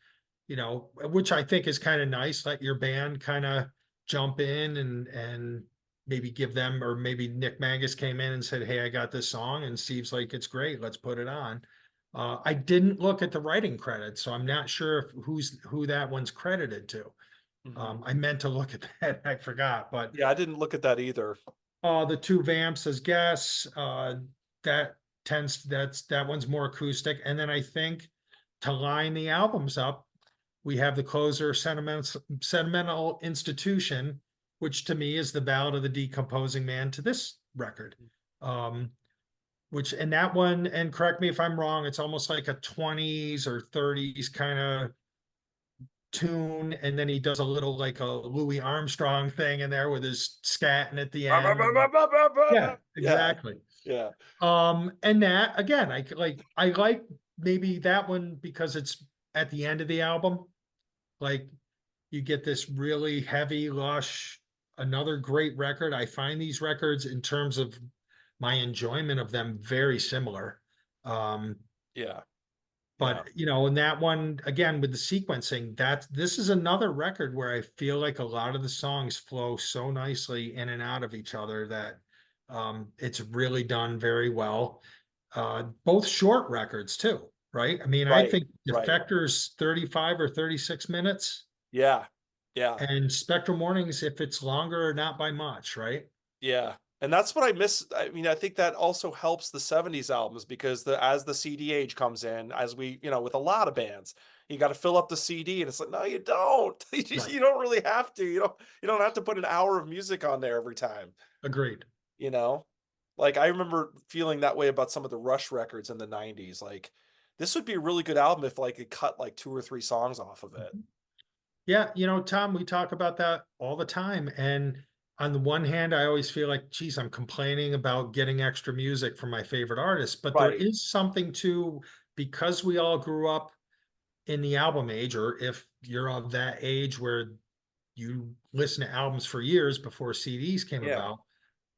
Speaker 2: which I think is kind of nice. Let your band kind of jump in and maybe give them, or maybe Nick Magus came in and said, "Hey, I got this song," and Steve's like, "It's great, let's put it on." I didn't look at the writing credits, so I'm not sure if who that one's credited to.
Speaker 1: Mhm.
Speaker 2: I meant to look at that, I forgot, but
Speaker 1: Yeah, I didn't look at that either.
Speaker 2: the two vamps as guests, that that one's more acoustic. And then I think to line the albums up, we have the closer sentimental institution, which to me is the ballad of the decomposing man to this record. Um, and that one, and correct me if I'm wrong, it's almost like a 20s or 30s kind of tune, and then he does a little like a Louis Armstrong thing in there with his scatting at the end. Yeah,
Speaker 1: Yeah.
Speaker 2: exactly.
Speaker 1: Yeah.
Speaker 2: And that again, I like maybe that one because it's at the end of the album. Like you get this really heavy, lush, another great record. I find these records in terms of my enjoyment of them very similar. Um,
Speaker 1: Yeah. Yeah.
Speaker 2: but and that one again with the sequencing, this is another record where I feel like a lot of the songs flow so nicely in and out of each other that it's really done very well. Both short records too, right? I mean, I
Speaker 1: Right.
Speaker 2: think
Speaker 1: Right.
Speaker 2: Defector's 35 or 36 minutes,
Speaker 1: Yeah. Yeah.
Speaker 2: and Spectral Mornings, if it's longer, not by much, right?
Speaker 1: Yeah. And that's what I miss. I mean, I think that also helps the '70s albums because as the CD age comes in, as we, with a lot of bands, you got to fill up the CD, and it's like, no, you don't.
Speaker 2: Right.
Speaker 1: You don't really have to. You don't have to put an hour of music on there every time.
Speaker 2: Agreed.
Speaker 1: You know, like I remember feeling that way about some of the Rush records in the '90s. Like, this would be a really good album if like it cut like 2 or 3 songs off of it.
Speaker 2: Mhm. Yeah, Tom, we talk about that all the time. And on the one hand, I always feel like, geez, I'm complaining about getting extra music from my favorite artists. But there
Speaker 1: Right.
Speaker 2: is something to, because we all grew up in the album age, or if you're of that age where you listen to albums for years before CDs came
Speaker 1: Yeah.
Speaker 2: about,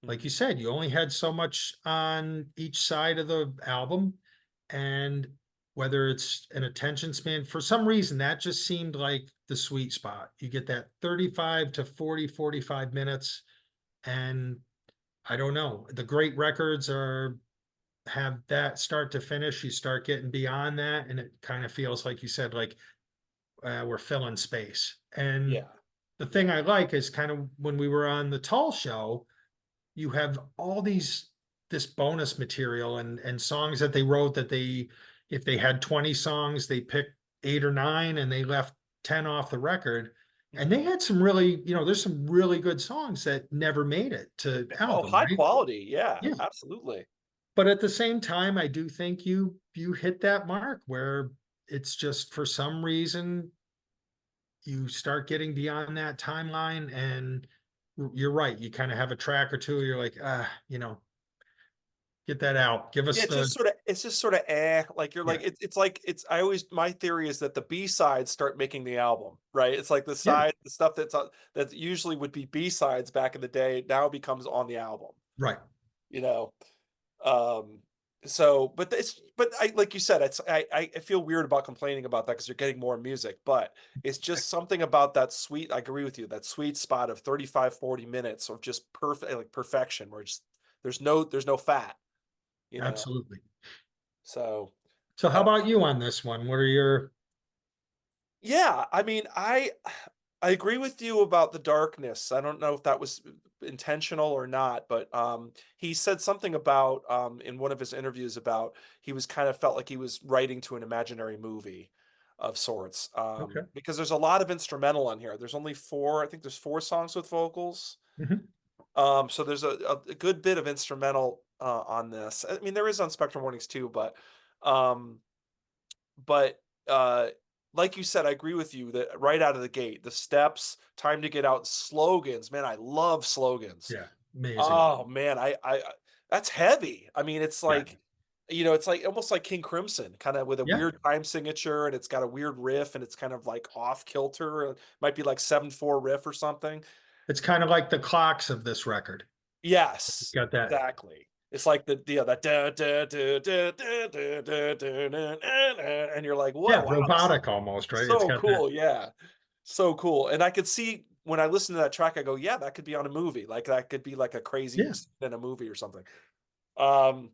Speaker 2: like you
Speaker 1: Mhm.
Speaker 2: said, you only had so much on each side of the album. And whether it's an attention span, for some reason, that just seemed like the sweet spot. You get that 35 to 40, 45 minutes. And I don't know, the great records have that start to finish. You start getting beyond that, and it kind of feels like you said, like we're filling space. And
Speaker 1: Yeah.
Speaker 2: the thing I like is kind of when we were on the Tall show, you have all this bonus material and songs that they wrote that if they had 20 songs, they picked 8 or 9 and they left 10 off the record. And they
Speaker 1: Mhm.
Speaker 2: had some really, there's some really good songs that never made it to
Speaker 1: Oh,
Speaker 2: album,
Speaker 1: high
Speaker 2: right?
Speaker 1: quality. Yeah,
Speaker 2: Yeah.
Speaker 1: absolutely.
Speaker 2: But at the same time, I do think you hit that mark where it's just for some reason you start getting beyond that timeline, and you're right. You kind of have a track or two. You're like, get that out. Give
Speaker 1: Yeah,
Speaker 2: us
Speaker 1: it's
Speaker 2: the
Speaker 1: just sorta like, you're
Speaker 2: yeah,
Speaker 1: like it's like it's I always my theory is that the B-sides start making the album, right? It's like
Speaker 2: yeah,
Speaker 1: the stuff that usually would be B-sides back in the day now becomes on the album,
Speaker 2: right.
Speaker 1: you know? Um, but I like you said, I feel weird about complaining about that because 'cause you're getting more music, but it's just something about that sweet I agree with you, that sweet spot of 35, 40 minutes of just perfect like perfection where just there's no fat, you know?
Speaker 2: Absolutely.
Speaker 1: So,
Speaker 2: So how
Speaker 1: uh,
Speaker 2: about you on this one? What are your
Speaker 1: yeah, I mean, I agree with you about the darkness. I don't know if that was intentional or not, but he said something about in one of his interviews about he was kind of felt like he was writing to an imaginary movie of sorts
Speaker 2: okay?
Speaker 1: because there's a lot of instrumental on here. There's only four, I think there's 4 songs with vocals.
Speaker 2: Mhm.
Speaker 1: So there's a good bit of instrumental on this. I mean, there is on Spectral Warnings too, um, but, like you said, I agree with you that right out of the gate, the steps, time to get out, slogans, man, I love slogans.
Speaker 2: Yeah, amazing.
Speaker 1: Oh, man, that's heavy. I mean, it's
Speaker 2: Yeah,
Speaker 1: like, it's like almost like King Crimson, kinda with a
Speaker 2: yeah.
Speaker 1: weird time signature, and it's got a weird riff, and it's kind of like off kilter, might be like 7/4 riff or something.
Speaker 2: It's kind of like the clocks of this record. It's
Speaker 1: Yes,
Speaker 2: got that.
Speaker 1: exactly. It's like that da da da da da da da da na na na, and you're like, "Whoa,
Speaker 2: Yeah,
Speaker 1: wow, this
Speaker 2: robotic almost, right? It's
Speaker 1: so
Speaker 2: got that.
Speaker 1: cool." Yeah. So cool, and I could see when I listen to that track, I go, "Yeah, that could be on a movie, like, that could be, like, a crazy
Speaker 2: Yeah,
Speaker 1: scene in a movie or something." Um,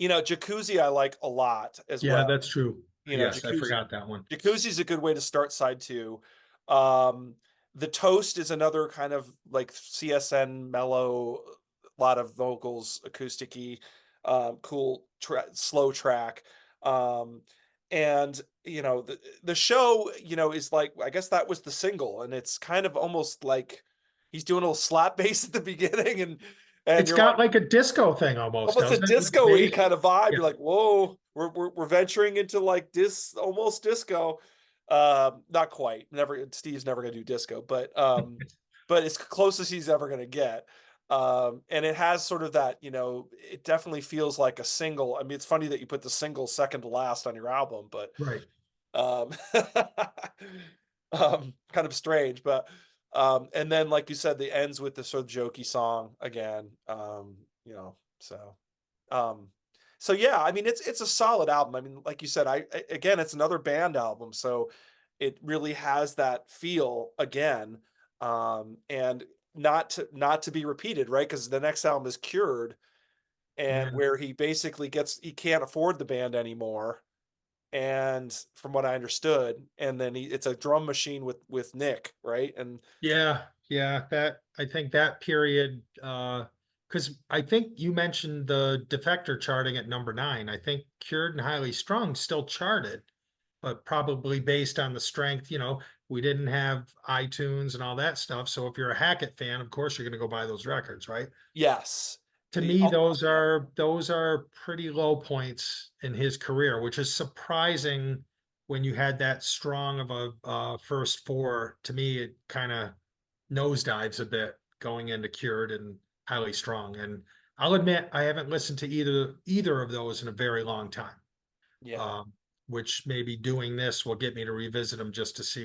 Speaker 1: Jacuzzi I like a lot as
Speaker 2: yeah,
Speaker 1: well.
Speaker 2: that's true. Yes, I
Speaker 1: Jacuzzi
Speaker 2: forgot that one.
Speaker 1: Jacuzzi's a good way to start side 2. Um, The Toast is another kind of, like, CSN mellow, lot of vocals, acousticy, cool slow track. Um, and, the show, is like I guess that was the single, and it's kind of almost like he's doing a little slap bass at the beginning, and
Speaker 2: It's
Speaker 1: you're like
Speaker 2: got like a disco thing almost,
Speaker 1: almost a
Speaker 2: doesn't it, with the
Speaker 1: disco-y
Speaker 2: bass?
Speaker 1: kind of vibe.
Speaker 2: Yeah,
Speaker 1: You're like, "Whoa, we're venturing into, like, almost disco." Not quite. Steve's never gonna do disco, but it's close as he's ever gonna get. And it has sort of that, it definitely feels like a single. I mean, it's funny that you put the single second to last on your album, but,
Speaker 2: right.
Speaker 1: um, kind of strange, but, and then, like you said, the ends with the sort of jokey song again, so, um, yeah, I mean, it's a solid album. I mean, like you said, again, it's another band album, so it really has that feel again, and not to be repeated, right? Because the next album is Cured, and
Speaker 2: And
Speaker 1: where he basically he can't afford the band anymore, and from what I understood, and then it's a drum machine with Nick, right? And
Speaker 2: Yeah, yeah, that I think that period, because I think you mentioned the Defector charting at number 9. I think Cured and Highly Strung still charted, but probably based on the strength, we didn't have iTunes and all that stuff. So if you're a Hackett fan, of course you're gonna go buy those records, right?
Speaker 1: yes,
Speaker 2: To me, those are pretty low points in his career, which is surprising when you had that strong of a first four. To me, it kind of nosedives a bit going into Cured and Highly Strung. And I'll admit I haven't listened to either of those in a very long time.
Speaker 1: yeah,
Speaker 2: Um, which maybe doing this will get me to revisit them just to see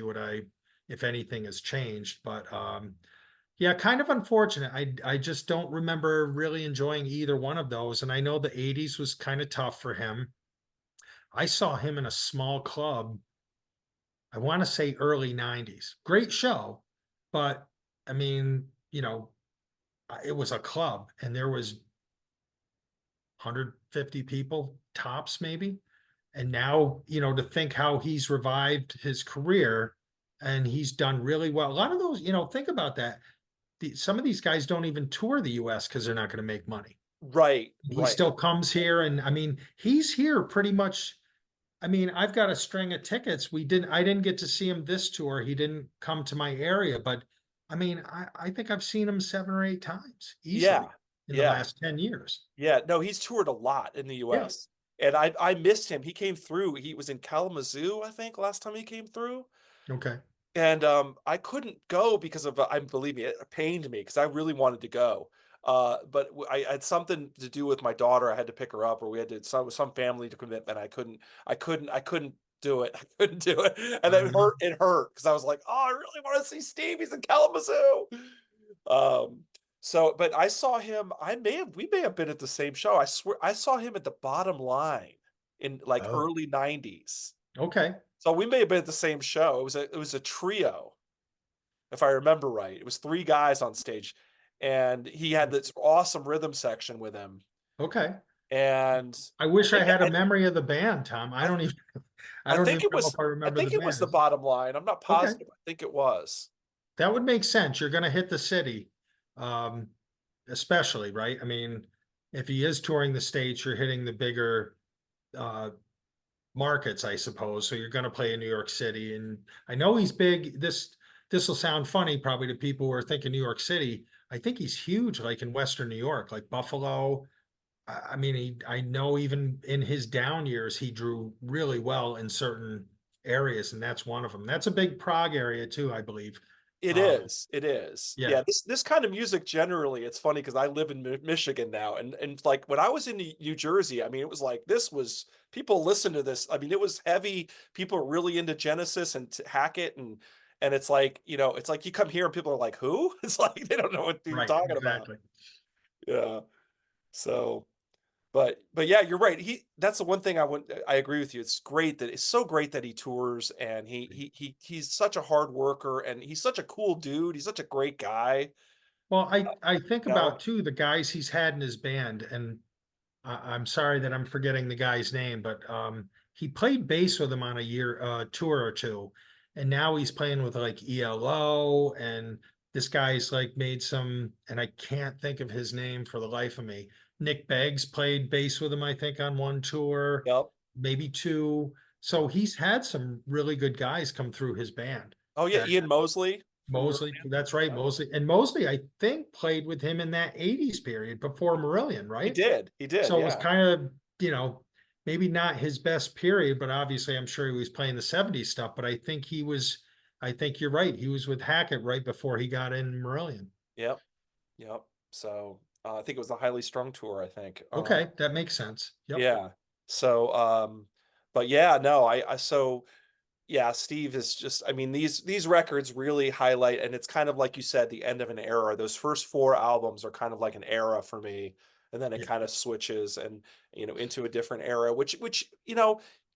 Speaker 2: if anything has changed. But yeah, kind of unfortunate. I just don't remember really enjoying either one of those. And I know the 80s was kind of tough for him. I saw him in a small club, I want to say early 90s. Great show, but I mean, it was a club and there was 150 people tops maybe. And now, to think how he's revived his career and he's done really well. A lot of those, think about that. Some of these guys don't even tour the US because they're not going to make money.
Speaker 1: right,
Speaker 2: He
Speaker 1: right.
Speaker 2: still comes here, and I mean, he's here pretty much. I mean, I've got a string of tickets. I didn't get to see him this tour. He didn't come to my area, but I mean, I think I've seen him 7 or 8 times
Speaker 1: Yeah,
Speaker 2: easily in the
Speaker 1: yeah,
Speaker 2: last 10 years.
Speaker 1: yeah. No, he's toured a lot in the
Speaker 2: Yeah.
Speaker 1: US. And I missed him. He came through. He was in Kalamazoo, I think, last time he came through.
Speaker 2: Okay.
Speaker 1: And, I couldn't go because of, I believe me, it pained me because I really wanted to go. But I had something to do with my daughter. I had to pick her up, or we had to some family to commitment. I couldn't do it. I couldn't do it, and it
Speaker 2: Uh,
Speaker 1: hurt. It hurt because I was like, oh, I really want to see Steve. He's in Kalamazoo. Um, but I saw him. We may have been at the same show. I swear, I saw him at the Bottom Line in like
Speaker 2: oh,
Speaker 1: early '90s.
Speaker 2: okay.
Speaker 1: So we may have been at the same show. It was a trio, if I remember right. It was 3 guys on stage, and he had this awesome rhythm section with him,
Speaker 2: Okay.
Speaker 1: and
Speaker 2: I
Speaker 1: I
Speaker 2: wish I
Speaker 1: think
Speaker 2: had a
Speaker 1: I
Speaker 2: memory of the band, Tom. I
Speaker 1: I
Speaker 2: don't even I
Speaker 1: I
Speaker 2: don't
Speaker 1: think
Speaker 2: even
Speaker 1: it
Speaker 2: know
Speaker 1: was
Speaker 2: if I
Speaker 1: I
Speaker 2: remember the
Speaker 1: think it was
Speaker 2: band.
Speaker 1: the Bottom Line. I'm not
Speaker 2: Okay.
Speaker 1: positive. I think it was.
Speaker 2: That would make sense. You're gonna hit the city, um, especially, right? I mean, if he is touring the States, you're hitting the bigger, uh, markets, I suppose. So you're gonna play in New York City, and I know he's big. This will sound funny probably to people who are thinking New York City. I think he's huge, like in Western New York, like Buffalo. I mean, I know even in his down years, he drew really well in certain areas, and that's one of them. That's a big Prague area too, I believe.
Speaker 1: It
Speaker 2: Um,
Speaker 1: is, it is.
Speaker 2: yeah.
Speaker 1: Yeah, this kind of music generally, it's funny because I live in Michigan now, and like when I was in New Jersey, I mean, it was like this was people listen to this. I mean, it was heavy. People are really into Genesis and Hackett, and it's like it's like you come here and people are like, "Who?" It's like they don't know what you're
Speaker 2: Right,
Speaker 1: talking about.
Speaker 2: exactly.
Speaker 1: Yeah. So, but yeah, you're right. That's the one thing I agree with you. It's so great that he tours, and he's such a hard worker, and he's such a cool dude. He's such a great guy.
Speaker 2: Well, I think
Speaker 1: You know?
Speaker 2: about too the guys he's had in his band, and I'm sorry that I'm forgetting the guy's name, but he played bass with him on a tour or two, and now he's playing with like ELO, and this guy's like made some, and I can't think of his name for the life of me. Nick Beggs played bass with him, I think, on one tour,
Speaker 1: Yep.
Speaker 2: maybe two. So he's had some really good guys come through his band.
Speaker 1: Oh yeah, Ian Mosley from
Speaker 2: Mosley,
Speaker 1: Marillion.
Speaker 2: that's right,
Speaker 1: Yep.
Speaker 2: Mosley. And Mosley, I think, played with him in that 80s period before Marillion,
Speaker 1: He
Speaker 2: right?
Speaker 1: did. He did.
Speaker 2: So it was
Speaker 1: Yeah.
Speaker 2: kind of, maybe not his best period, but obviously I'm sure he was playing the 70s stuff. But I think you're right. He was with Hackett right before he got in Marillion.
Speaker 1: Yep. Yep. So I think it was the Highly Strung tour. I think.
Speaker 2: Okay, that makes sense. Yep.
Speaker 1: Yeah. So, but yeah, no, so yeah, Steve is just, I mean, these records really highlight, and it's kind of like you said, the end of an era. Those first 4 albums are kind of like an era for me, and then it
Speaker 2: Yeah.
Speaker 1: kind of switches and into a different era, which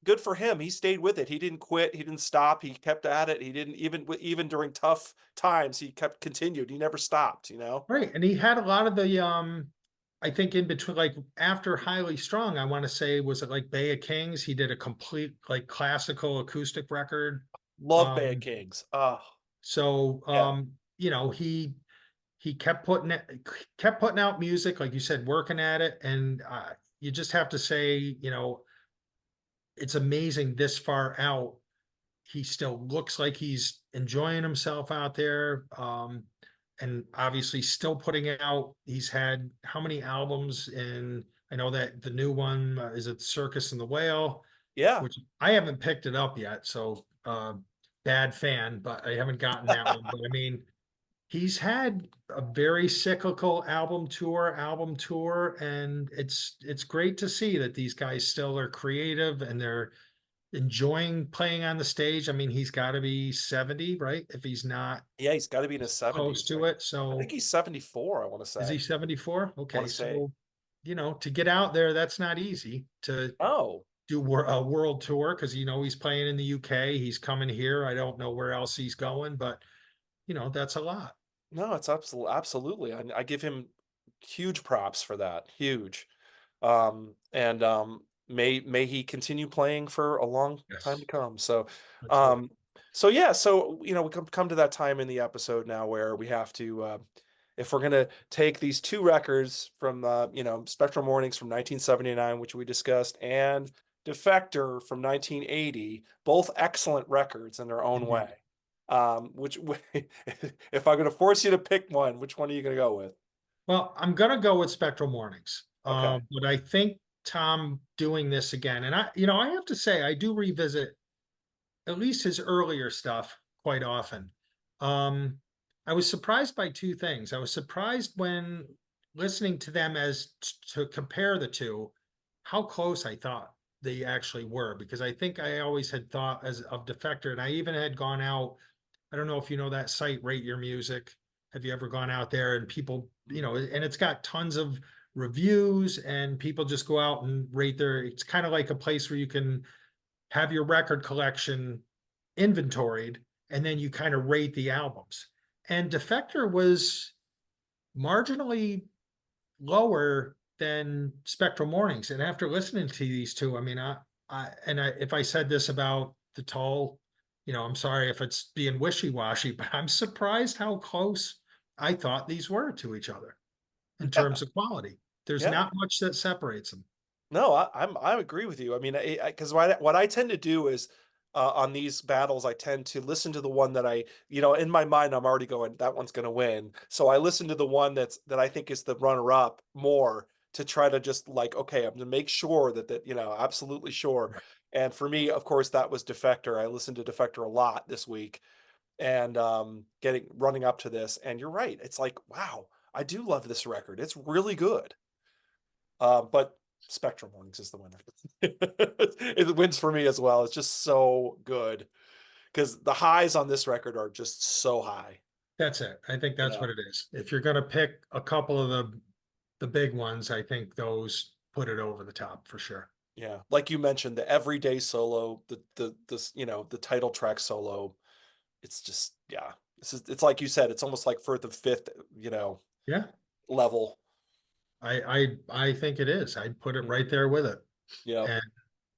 Speaker 1: good for him. He stayed with it. He didn't quit. He didn't stop. He kept at it. He didn't even during tough times. He kept continued. He never stopped.
Speaker 2: Right. And he had a lot of the I think in between, like after Highly Strung, I want to say, was it like Bay of Kings? He did a complete like classical acoustic record.
Speaker 1: Love Bay of
Speaker 2: Um,
Speaker 1: Kings. Oh,
Speaker 2: so
Speaker 1: yeah.
Speaker 2: you know, he kept putting out music, like you said, working at it, and you just have to say, you know, it's amazing this far out. He still looks like he's enjoying himself out there. And obviously still putting out. He's had how many albums? And I know that the new one is it Circus and the Whale,
Speaker 1: Yeah.
Speaker 2: which I haven't picked it up yet. So bad fan, but I haven't gotten that one. But I mean, he's had a very cyclical album tour, and it's great to see that these guys still are creative and they're enjoying playing on the stage. I mean, he's got to be 70, right? If he's not
Speaker 1: Yeah, he's got to be in his
Speaker 2: close
Speaker 1: 70s,
Speaker 2: to
Speaker 1: right?
Speaker 2: it.
Speaker 1: I think
Speaker 2: So
Speaker 1: he's 74, I want to
Speaker 2: is
Speaker 1: say.
Speaker 2: he 74?
Speaker 1: I want
Speaker 2: Okay.
Speaker 1: to say.
Speaker 2: So, you know, to get out there, that's not easy to
Speaker 1: Oh,
Speaker 2: do a world tour because, you know, he's playing in the UK. He's coming here. I don't know where else he's going, but, you know, that's a lot.
Speaker 1: no, it's absolutely. I give him huge props for that. Huge. And may he continue playing for a long time to
Speaker 2: Yes.
Speaker 1: come. So,
Speaker 2: Let's hope.
Speaker 1: um, so yeah, so we come to that time in the episode now where we have to, if we're gonna take these two records from Spectral Mornings from 1979, which we discussed, and Defector from 1980, both excellent records in their own way.
Speaker 2: Indeed.
Speaker 1: Which if I'm gonna force you to pick one, which one are you gonna go with?
Speaker 2: Well, I'm gonna go with Spectral Mornings.
Speaker 1: Okay.
Speaker 2: But I think Tom doing this again, and you know, I have to say, I do revisit at least his earlier stuff quite often. Um, I was surprised by two things. I was surprised when listening to them as to compare the two, how close I thought they actually were, because I think I always had thought as of Defector, and I even had gone out. I don't know if you know that site, Rate Your Music. Have you ever gone out there and people, you know, and it's got tons of reviews and people just go out and rate their, it's kind of like a place where you can have your record collection inventoried and then you kind of rate the albums. And Defector was marginally lower than Spectral Mornings. And after listening to these two, I mean, if I said this about the Tall, you know, I'm sorry if it's being wishy-washy, but I'm surprised how close I thought these were to each other in terms of quality. There's
Speaker 1: Yeah.
Speaker 2: not much that separates them.
Speaker 1: No, I agree with you. I mean, because what I tend to do is on these battles, I tend to listen to the one that in my mind, I'm already going, that one's going to win. So I listen to the one that I think is the runner up more to try to just like, okay, I'm to make sure that absolutely sure.
Speaker 2: Right.
Speaker 1: And for me, of course, that was Defector. I listened to Defector a lot this week, and getting running up to this. And you're right. It's like, wow, I do love this record. It's really good. But Spectrum Mornings is the winner. It wins for me as well. It's just so good because the highs on this record are just so high.
Speaker 2: That's it. I think that's
Speaker 1: Yeah,
Speaker 2: what it is. If you're going to pick a couple of the big ones, I think those put it over the top for sure.
Speaker 1: yeah. Like you mentioned, the everyday solo, the title track solo. It's just yeah. It's like you said. It's almost like for the fifth
Speaker 2: Yeah,
Speaker 1: level.
Speaker 2: I think it is. I'd put it
Speaker 1: Mhm.
Speaker 2: right there with it.
Speaker 1: Yeah,
Speaker 2: And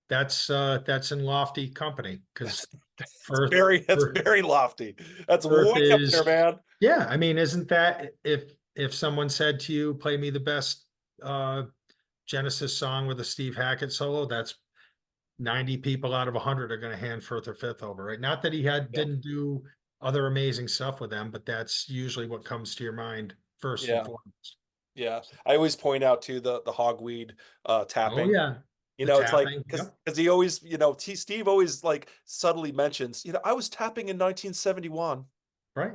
Speaker 2: that's in lofty company because
Speaker 1: it's
Speaker 2: Firth
Speaker 1: that's
Speaker 2: Firth
Speaker 1: very lofty. That's
Speaker 2: Firth
Speaker 1: way up there,
Speaker 2: is
Speaker 1: man.
Speaker 2: yeah. I mean, isn't that if someone said to you, "Play me the best uh, Genesis song with a Steve Hackett solo," that's 90 people out of 100 are going to hand Firth or Fifth over, right? Not that he
Speaker 1: Yeah,
Speaker 2: didn't do other amazing stuff with them, but that's usually what comes to your mind first and
Speaker 1: yeah.
Speaker 2: foremost.
Speaker 1: Yeah, I always point out too the hogweed
Speaker 2: Oh
Speaker 1: tapping.
Speaker 2: yeah, the
Speaker 1: It's like
Speaker 2: tapping. Yep,
Speaker 1: because he always Steve always like subtly mentions I was tapping in 1971.
Speaker 2: right.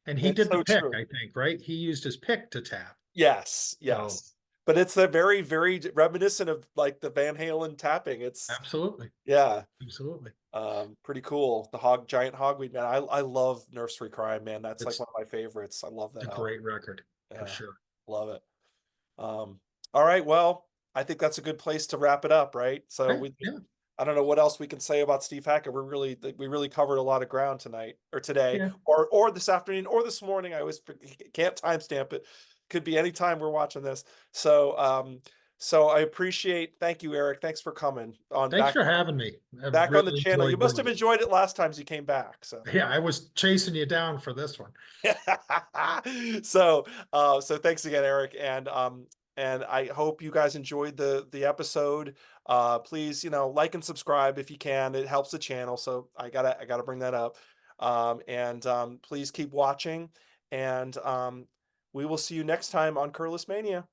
Speaker 2: And he
Speaker 1: It's
Speaker 2: did the
Speaker 1: so
Speaker 2: pick,
Speaker 1: true.
Speaker 2: I think, right? He used his pick to tap.
Speaker 1: Yes,
Speaker 2: So
Speaker 1: yes, but it's a very very reminiscent of like the Van Halen tapping. It's
Speaker 2: absolutely,
Speaker 1: yeah,
Speaker 2: absolutely.
Speaker 1: pretty cool. The giant hogweed man. I love Nursery Crime man. That's like
Speaker 2: It's
Speaker 1: one of my favorites. I love
Speaker 2: a
Speaker 1: that album.
Speaker 2: great record for
Speaker 1: Yeah,
Speaker 2: sure.
Speaker 1: love it. Um, all right, well, I think that's a good place to wrap it up, right? So
Speaker 2: Okay, yeah,
Speaker 1: I don't know what else we can say about Steve Hackett. We really covered a lot of ground tonight or today
Speaker 2: yeah.
Speaker 1: or this afternoon or this morning. I always can't timestamp it could be anytime we're watching this. So, so I appreciate thank you, Eric. Thanks for coming on
Speaker 2: Thanks for having me. I've
Speaker 1: back on the
Speaker 2: really
Speaker 1: channel. You
Speaker 2: enjoyed
Speaker 1: must
Speaker 2: doing
Speaker 1: have
Speaker 2: it.
Speaker 1: enjoyed it last times you came back, so.
Speaker 2: Yeah, I was chasing you down for this one.
Speaker 1: So, so thanks again, Eric, and I hope you guys enjoyed the episode. Please, like and subscribe if you can. It helps the channel, so I gotta bring that up. And please keep watching, and we will see you next time on Curless Mania.